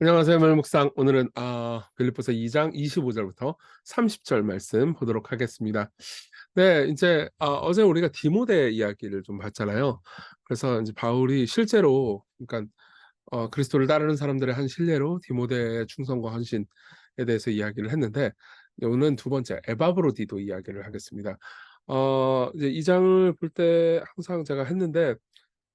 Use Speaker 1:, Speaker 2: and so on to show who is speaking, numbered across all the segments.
Speaker 1: 안녕하세요, 멜목상. 오늘은 빌립보서 2장 25절부터 30절 말씀 보도록 하겠습니다. 네, 이제 어제 우리가 디모데 이야기를 좀 봤잖아요. 그래서 이제 바울이 실제로, 그러니까 그리스도를 따르는 사람들의 한 신뢰로 디모데의 충성과 헌신에 대해서 이야기를 했는데, 오늘은 두 번째 에바브로디도 이야기를 하겠습니다. 이제 이 장을 볼 때 항상 제가 했는데,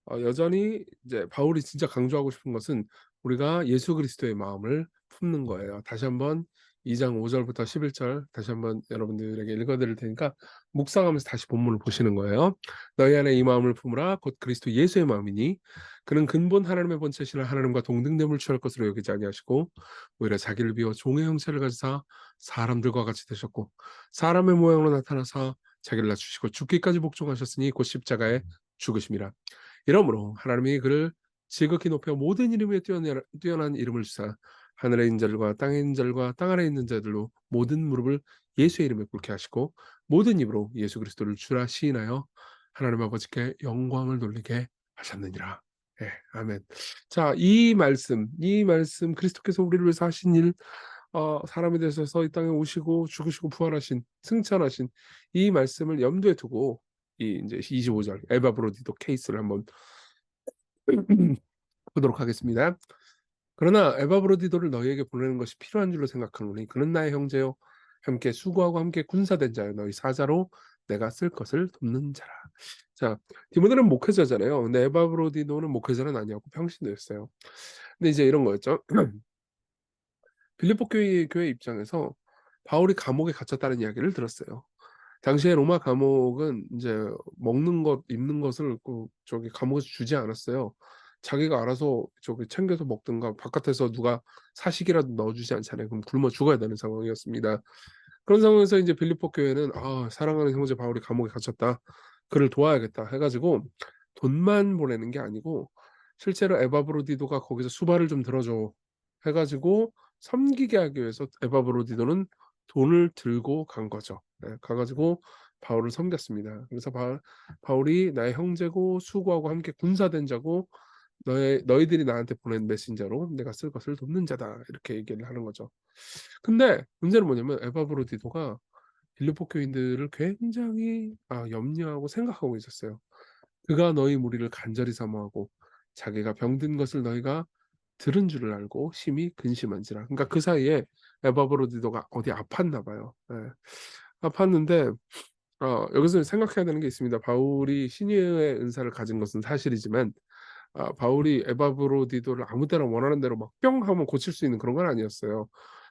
Speaker 1: 여전히 이제 바울이 진짜 강조하고 싶은 것은 우리가 예수 그리스도의 마음을 품는 거예요. 다시 한번 2장 5절부터 11절 다시 한번 여러분들에게 읽어드릴 테니까 묵상하면서 다시 본문을 보시는 거예요. 너희 안에 이 마음을 품으라 곧 그리스도 예수의 마음이니 그는 근본 하나님의 본체시나 하나님과 동등됨을 취할 것으로 여기지 아니하시고 오히려 자기를 비워 종의 형체를 가지사 사람들과 같이 되셨고 사람의 모양으로 나타나사 자기를 낮추시고 죽기까지 복종하셨으니 곧 십자가에 죽으심이라. 이러므로 하나님이 그를 지극히 높여 모든 이름에 뛰어난 이름을 주사 하늘에 있는 자들과 땅에 있는 자들과 땅 아래에 있는 자들로 모든 무릎을 예수의 이름에 꿇게 하시고 모든 입으로 예수 그리스도를 주라 시인하여 하나님 아버지께 영광을 돌리게 하셨느니라. 예, 아멘. 자, 이 말씀 그리스도께서 우리를 위해서 하신 일, 사람이 되셔서 이 땅에 오시고 죽으시고 부활하신 승천하신 이 말씀을 염두에 두고 이 이제 25절 에바브로디도 케이스를 한번 보도록 하겠습니다. 그러나 에바브로디도를 너희에게 보내는 것이 필요한 줄로 생각하노니 그는 나의 형제요 함께 수고하고 함께 군사된 자요 너희 사자로 내가 쓸 것을 돕는 자라. 자, 디모데는 목회자잖아요. 근데 에바브로디도는 목회자는 아니었고 평신도였어요. 근데 이제 이런 거였죠. 빌립보 교회 입장에서 바울이 감옥에 갇혔다는 이야기를 들었어요. 당시에 로마 감옥은 이제 먹는 것, 입는 것을 그 저기 감옥에서 주지 않았어요. 자기가 알아서 저기 챙겨서 먹든가 바깥에서 누가 사식이라도 넣어주지 않잖아요. 그럼 굶어 죽어야 되는 상황이었습니다. 그런 상황에서 이제 빌립보 교회는 사랑하는 형제 바울이 감옥에 갇혔다. 그를 도와야겠다 해가지고 돈만 보내는 게 아니고 실제로 에바브로디도가 거기서 수발을 좀 들어줘 해가지고 섬기게 하기 위해서 에바브로디도는 돈을 들고 간 거죠. 네, 가가지고 바울을 섬겼습니다. 그래서 바울이 나의 형제고 수고하고 함께 군사된 자고 너희들이 나한테 보낸 메신저로 내가 쓸 것을 돕는 자다 이렇게 얘기를 하는 거죠. 근데 문제는 뭐냐면 에바브로디도가 빌립보 교인들을 굉장히 염려하고 생각하고 있었어요. 그가 너희 무리를 간절히 사모하고 자기가 병든 것을 너희가 들은 줄을 알고 심히 근심한지라. 그러니까 그 사이에 에바브로디도가 어디 아팠나 봐요. 예. 아팠는데 여기서 생각해야 되는 게 있습니다. 바울이 신유의 은사를 가진 것은 사실이지만 바울이 에바브로디도를 아무 때나 원하는 대로 막 뿅 하면 고칠 수 있는 그런 건 아니었어요.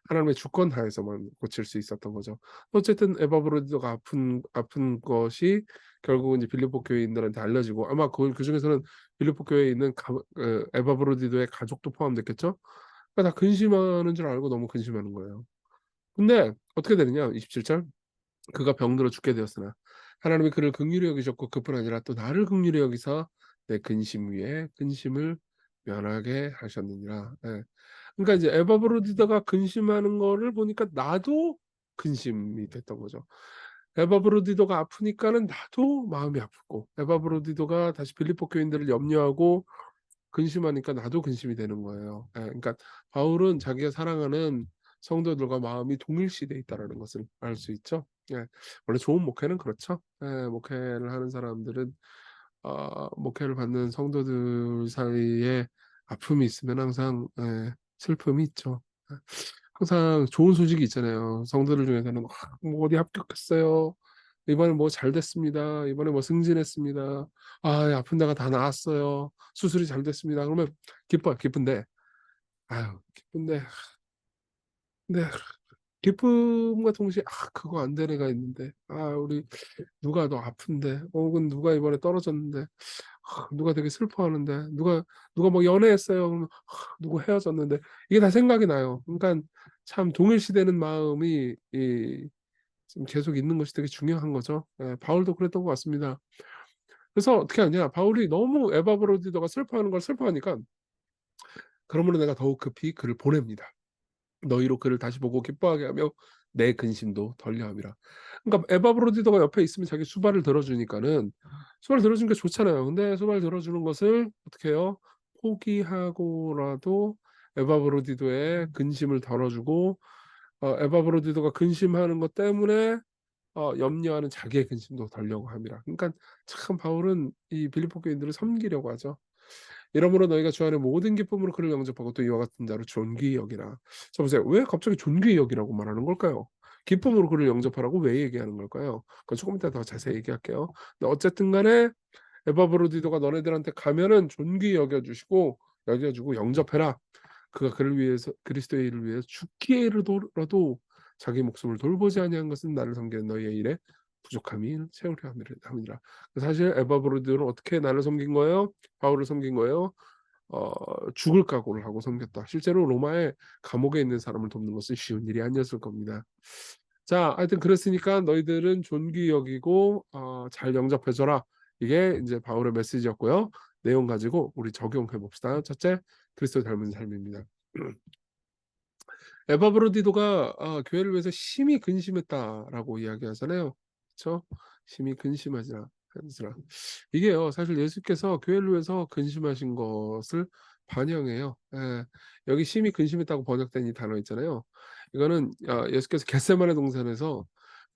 Speaker 1: 하나님의 주권 하에서만 고칠 수 있었던 거죠. 어쨌든 에바브로디도가 아픈 것이 결국은 이제 빌립보 교회인들한테 알려지고 아마 그 중에서는 빌립보 교회에 있는 에바브로디도의 가족도 포함됐겠죠. 그러니까 다 근심하는 줄 알고 너무 근심하는 거예요. 근데 어떻게 되느냐? 27절 그가 병들어 죽게 되었으나 하나님이 그를 긍휼히 여기셨고 그뿐 아니라 또 나를 긍휼히 여기사 내 근심 위에 근심을 면하게 하셨느니라. 예. 그러니까 이제 에바브로디다가 근심하는 거를 보니까 나도 근심이 됐던 거죠. 에바브로디도가 아프니까는 나도 마음이 아프고 에바브로디도가 다시 빌립보 교인들을 염려하고 근심하니까 나도 근심이 되는 거예요. 예, 그러니까 바울은 자기가 사랑하는 성도들과 마음이 동일시돼 있다라는 것을 알 수 있죠. 예, 원래 좋은 목회는 그렇죠. 예, 목회를 하는 사람들은 목회를 받는 성도들 사이에 아픔이 있으면 항상 슬픔이 있죠. 예, 항상 좋은 소식이 있잖아요. 성도들 중에서는 뭐 어디 합격했어요. 이번에 뭐 잘 됐습니다. 이번에 뭐 승진했습니다. 아픈 데가 다 나았어요. 수술이 잘 됐습니다. 그러면 기뻐요. 기쁜데, 기쁜데, 근데 기쁨과 동시에 그거 안 된 애가 있는데, 우리 누가 더 아픈데, 혹은 누가 이번에 떨어졌는데, 누가 되게 슬퍼하는데, 누가 뭐 연애했어요. 그러면 누구 헤어졌는데, 이게 다 생각이 나요. 그러니까 참 동일시되는 마음이 지금 계속 있는 것이 되게 중요한 거죠. 예, 바울도 그랬던 것 같습니다. 그래서 어떻게 하냐? 바울이 너무 에바브로디도가 슬퍼하는 걸 슬퍼하니까 그러므로 내가 더욱 급히 그를 보냅니다. 너희로 그를 다시 보고 기뻐하게 하며 내 근심도 덜려함이라. 그러니까 에바브로디도가 옆에 있으면 자기 수발을 들어주니까는 수발 들어주는 게 좋잖아요. 근데 수발 들어주는 것을 어떻게 해요? 포기하고라도 에바브로디도의 근심을 덜어주고 에바브로디도가 근심하는 것 때문에 염려하는 자기의 근심도 덜려고 함이라. 그러니까 참 바울은 이 빌립보 교인들을 섬기려고 하죠. 이러므로 너희가 주 안에 모든 기쁨으로 그를 영접하고 또 이와 같은 자로 존귀히 여기라. 자 보세요. 왜 갑자기 존귀히 여기라고 말하는 걸까요? 기쁨으로 그를 영접하라고 왜 얘기하는 걸까요? 그건 조금 이따 더 자세히 얘기할게요. 근데 어쨌든 간에 에바브로디도가 너네들한테 가면은 존귀히 여겨주고 영접해라. 그가 그를 위해서 그리스도의 일을 위해 죽기에 이르더라도 자기 목숨을 돌보지 아니한 것은 나를 섬기는 너희의 일에 부족함이 채우려 함이라. 사실 에바브로디도는 어떻게 나를 섬긴 거예요? 바울을 섬긴 거예요? 죽을 각오를 하고 섬겼다. 실제로 로마의 감옥에 있는 사람을 돕는 것은 쉬운 일이 아니었을 겁니다. 자, 하여튼 그랬으니까 너희들은 존귀 여기고 잘 영접해줘라. 이게 이제 바울의 메시지였고요. 내용 가지고 우리 적용해 봅시다. 첫째, 그리스도 닮은 삶입니다. 에바브로디도가 교회를 위해서 심히 근심했다라고 이야기하잖아요. 그렇죠? 심히 근심하지라. 이게요. 사실 예수께서 교회를 위해서 근심하신 것을 반영해요. 예. 여기 심히 근심했다고 번역된 이 단어 있잖아요. 이거는 예수께서 겟세마네 동산에서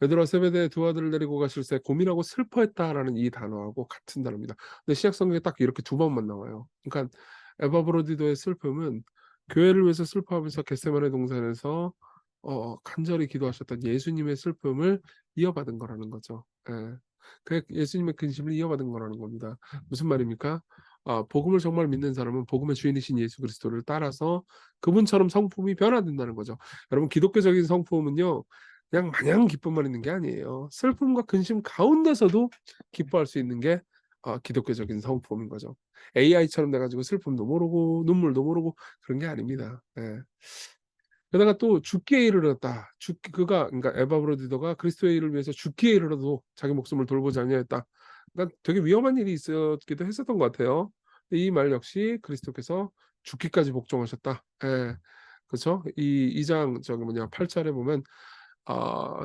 Speaker 1: 베드로와 세베대의 두 아들을 데리고 가실 때 고민하고 슬퍼했다라는 이 단어하고 같은 단어입니다. 근데 신약 성경에 딱 이렇게 두 번만 나와요. 그러니까 에바브로디도의 슬픔은 교회를 위해서 슬퍼하면서 겟세마네 동산에서 간절히 기도하셨던 예수님의 슬픔을 이어받은 거라는 거죠. 예. 그 예수님의 근심을 이어받은 거라는 겁니다. 무슨 말입니까? 복음을 정말 믿는 사람은 복음의 주인이신 예수 그리스도를 따라서 그분처럼 성품이 변화된다는 거죠. 여러분 기독교적인 성품은요. 그냥 마냥 기쁨만 있는 게 아니에요. 슬픔과 근심 가운데서도 기뻐할 수 있는 게 기독교적인 성품인 거죠. AI처럼 돼가지고 슬픔도 모르고 눈물도 모르고 그런 게 아닙니다. 예. 게다가 또 죽기에 이르렀다. 그가 그러니까 에바브로디도가 그리스도의 일을 위해서 죽기에 이르러도 자기 목숨을 돌보지 아니하였다. 그러니까 되게 위험한 일이 있었기도 했었던 것 같아요. 이 말 역시 그리스도께서 죽기까지 복종하셨다. 예. 그렇죠? 이 2장 저기 뭐냐 8절에 보면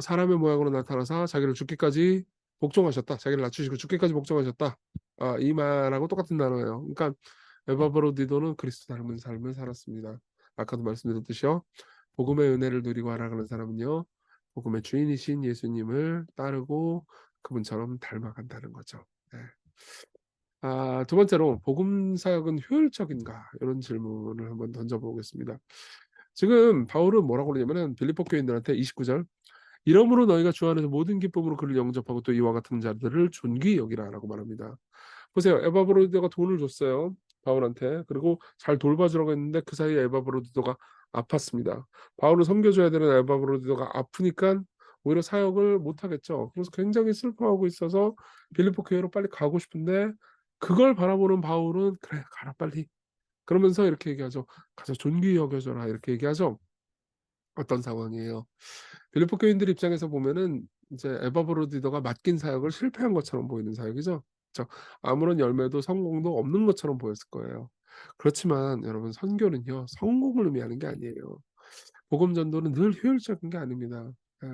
Speaker 1: 사람의 모양으로 나타나서 자기를 죽기까지 복종하셨다. 자기를 낮추시고 죽기까지 복종하셨다. 이 말하고 똑같은 단어예요. 그러니까 에바브로디도는 그리스도 닮은 삶을 살았습니다. 아까도 말씀드렸듯이요. 복음의 은혜를 누리고 알아가는 사람은요. 복음의 주인이신 예수님을 따르고 그분처럼 닮아간다는 거죠. 네. 두 번째로 복음 사역은 효율적인가? 이런 질문을 한번 던져보겠습니다. 지금 바울은 뭐라고 그러냐면은 빌립보 교인들한테 29절 이러므로 너희가 주 안에서 모든 기쁨으로 그를 영접하고 또 이와 같은 자들을 존귀히 여기라라고 말합니다. 보세요. 에바브로디도가 돈을 줬어요. 바울한테. 그리고 잘 돌봐주라고 했는데 그 사이에 에바브로디도가 아팠습니다. 바울을 섬겨줘야 되는 에바브로디도가 아프니까 오히려 사역을 못하겠죠. 그래서 굉장히 슬퍼하고 있어서 빌립보 교회로 빨리 가고 싶은데 그걸 바라보는 바울은 그래 가라 빨리. 그러면서 이렇게 얘기하죠. 가서 존귀히 여겨줘라 이렇게 얘기하죠. 어떤 상황이에요. 빌립보 교인들 입장에서 보면은 이제 에바브로디도가 맡긴 사역을 실패한 것처럼 보이는 사역이죠. 그렇죠? 아무런 열매도 성공도 없는 것처럼 보였을 거예요. 그렇지만 여러분 선교는요 성공을 의미하는 게 아니에요. 복음 전도는 늘 효율적인 게 아닙니다. 예.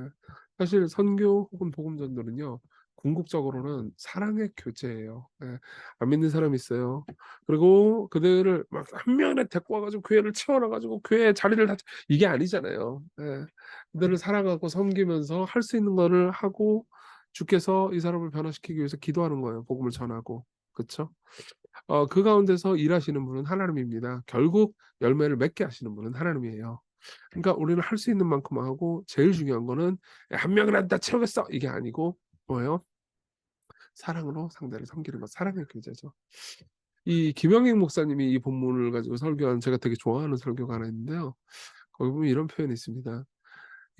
Speaker 1: 사실 선교 혹은 복음 전도는요. 궁극적으로는 사랑의 교제예요. 예. 안 믿는 사람이 있어요. 그리고 그들을 막 한 명에 데리고 와가지고 교회를 채워놔가지고 교회 자리를 다 이게 아니잖아요. 예. 그들을 사랑하고 섬기면서 할 수 있는 거를 하고 주께서 이 사람을 변화시키기 위해서 기도하는 거예요. 복음을 전하고 그렇죠? 그 가운데서 일하시는 분은 하나님입니다. 결국 열매를 맺게 하시는 분은 하나님이에요. 그러니까 우리는 할 수 있는 만큼 하고 제일 중요한 거는 한 명이라도 다 채우겠어 이게 아니고 뭐예요? 사랑으로 상대를 섬기는 것, 사랑의 교제죠. 이 김영익 목사님이 이 본문을 가지고 설교한 제가 되게 좋아하는 설교가 하나 있는데요. 거기 보면 이런 표현이 있습니다.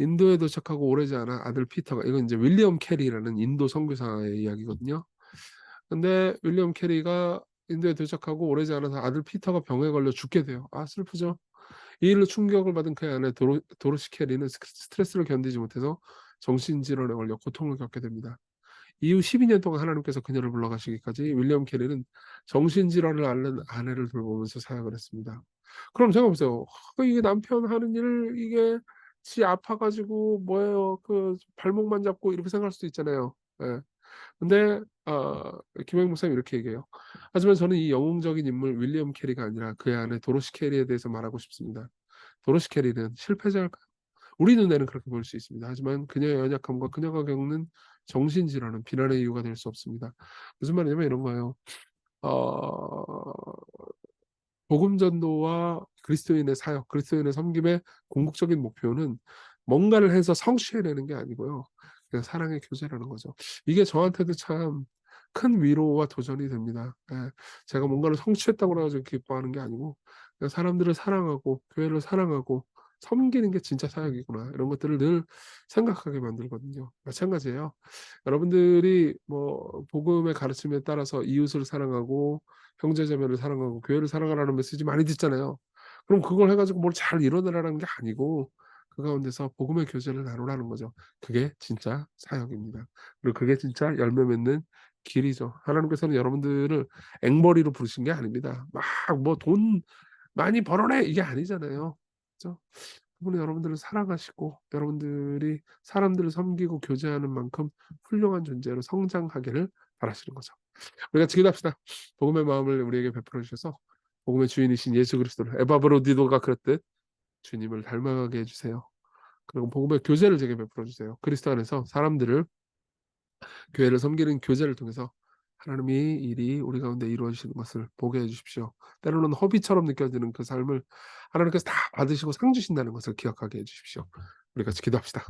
Speaker 1: 인도에 도착하고 오래지 않아 아들 피터가 이건 이제 윌리엄 캐리라는 인도 선교사의 이야기거든요. 근데 윌리엄 캐리가 인도에 도착하고 오래지 않아서 아들 피터가 병에 걸려 죽게 돼요. 슬프죠. 이 일로 충격을 받은 그의 아내 도로시 캐리는 스트레스를 견디지 못해서 정신질환에 걸려 고통을 겪게 됩니다. 이후 12년 동안 하나님께서 그녀를 불러가시기까지 윌리엄 캐리는 정신질환을 앓는 아내를 돌보면서 사역을 했습니다. 그럼 생각해보세요. 이게 남편 하는 일 이게 지 아파가지고 뭐예요? 그 발목만 잡고 이렇게 생각할 수도 있잖아요. 예. 근데 김영익 목사님 이렇게 얘기해요. 하지만 저는 이 영웅적인 인물 윌리엄 캐리가 아니라 그의 아내 도로시 캐리에 대해서 말하고 싶습니다. 도로시 캐리는 실패자일까요? 우리 눈에는 그렇게 보일 수 있습니다. 하지만 그녀의 연약함과 그녀가 겪는 정신질환은 비난의 이유가 될 수 없습니다. 무슨 말이냐면 이런 거예요. 어, 복음 전도와 그리스도인의 사역, 그리스도인의 섬김의 궁극적인 목표는 뭔가를 해서 성취해내는 게 아니고요. 그냥 사랑의 교제라는 거죠. 이게 저한테도 참 큰 위로와 도전이 됩니다. 예, 제가 뭔가를 성취했다고 해서 기뻐하는 게 아니고 그냥 사람들을 사랑하고 교회를 사랑하고 섬기는 게 진짜 사역이구나. 이런 것들을 늘 생각하게 만들거든요. 마찬가지예요. 여러분들이 뭐 복음의 가르침에 따라서 이웃을 사랑하고 형제자매를 사랑하고 교회를 사랑하라는 메시지 많이 듣잖아요. 그럼 그걸 해가지고 뭘 잘 이뤄내라는 게 아니고 그 가운데서 복음의 교제를 나누라는 거죠. 그게 진짜 사역입니다. 그리고 그게 진짜 열매 맺는 길이죠. 하나님께서는 여러분들을 앵벌이로 부르신 게 아닙니다. 막 뭐 돈 많이 벌어내 이게 아니잖아요. 그죠? 그분은 여러분들을 사랑하시고 여러분들이 사람들을 섬기고 교제하는 만큼 훌륭한 존재로 성장하기를 바라시는 거죠. 우리가 기도합시다. 복음의 마음을 우리에게 베풀어 주셔서 복음의 주인이신 예수 그리스도를 에바브로디도가 그랬듯 주님을 닮아가게 해주세요. 그리고 복음의 교제를 제게 베풀어 주세요. 그리스도 안에서 사람들을 교회를 섬기는 교제를 통해서 하나님이 일이 우리 가운데 이루어지시는 것을 보게 해주십시오. 때로는 허비처럼 느껴지는 그 삶을 하나님께서 다 받으시고 상 주신다는 것을 기억하게 해주십시오. 우리 같이 기도합시다.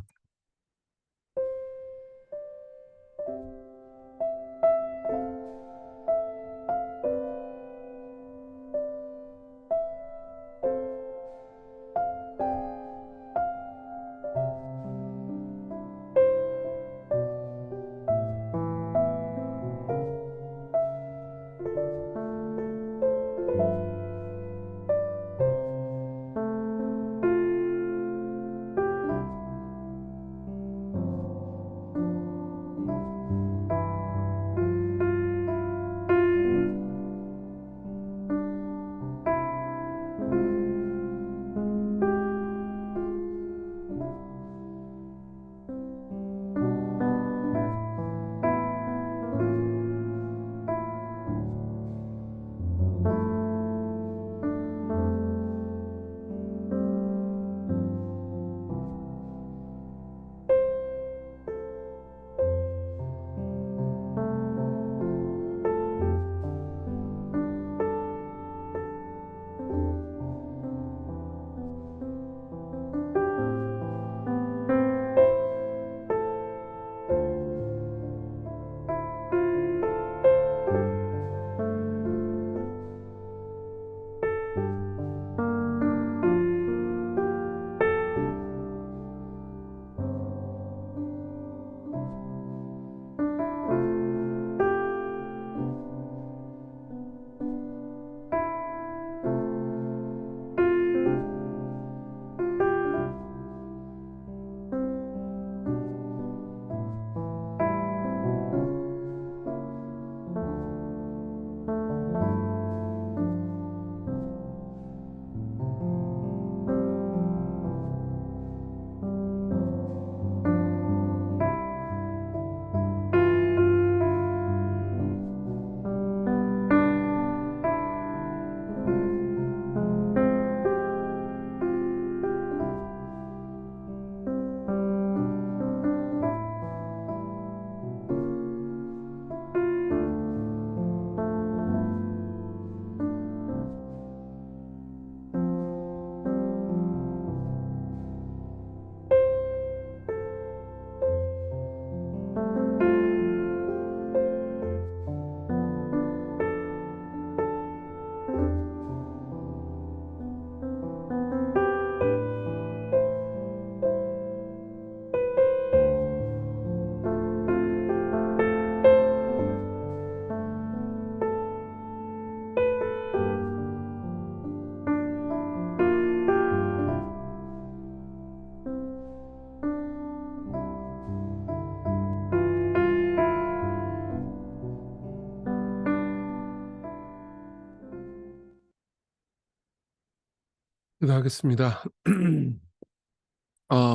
Speaker 1: 기도하겠습니다.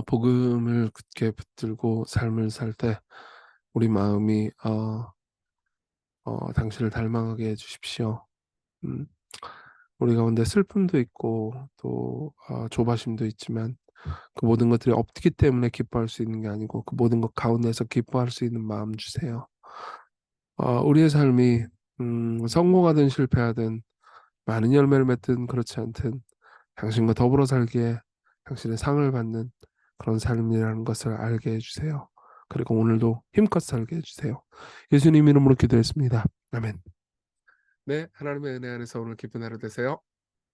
Speaker 1: 복음을 굳게 붙들고 삶을 살 때 우리 마음이 당신을 닮아가게 해주십시오. 음, 우리 가운데 슬픔도 있고 또 조바심도 있지만 그 모든 것들이 없기 때문에 기뻐할 수 있는 게 아니고 그 모든 것 가운데서 기뻐할 수 있는 마음 주세요. 우리의 삶이 성공하든 실패하든 많은 열매를 맺든 그렇지 않든 당신과 더불어 살기에 당신의 상을 받는 그런 삶이라는 것을 알게 해주세요. 그리고 오늘도 힘껏 살게 해주세요. 예수님 이름으로 기도했습니다. 아멘. 네, 하나님의 은혜 안에서 오늘 기쁜 하루 되세요.